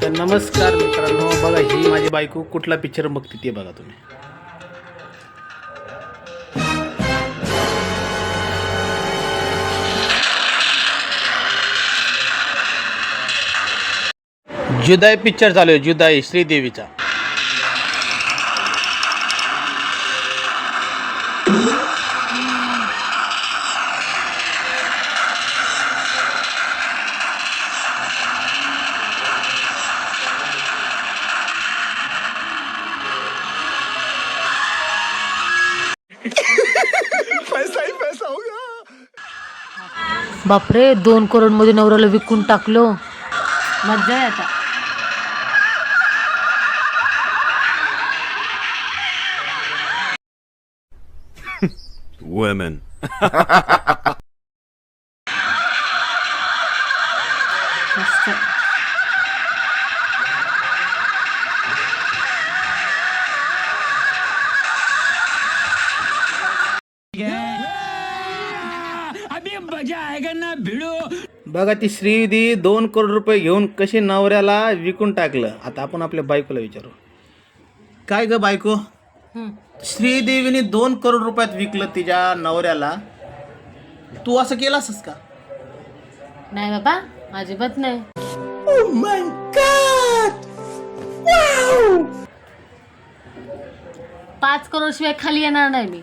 तर नमस्कार मित्रांनो, बघा ही माझी बायको कुठला पिक्चर बघते ते बघा तुम्ही. जुदाई पिक्चर चालू आहे, जुदाई श्रीदेवीचा. बापरे, 2 करोड मध्ये नवऱ्याला विकून टाकलो. मज्जा आहे आता. Women. मस्त. बघा ती श्रीदेवी 2 करोड रुपये घेऊन कशी नवऱ्याला विकून टाकलं. आता आपण आपल्या बायकोला विचारू, काय ग बायको, श्रीदेवीने 2 करोड रुपयात विकलं तिच्या नवऱ्याला, तू असं केलं असस का? नाही बाबा, अजिबात नाही. 5 करोड शिवाय खाली येणार नाही मी.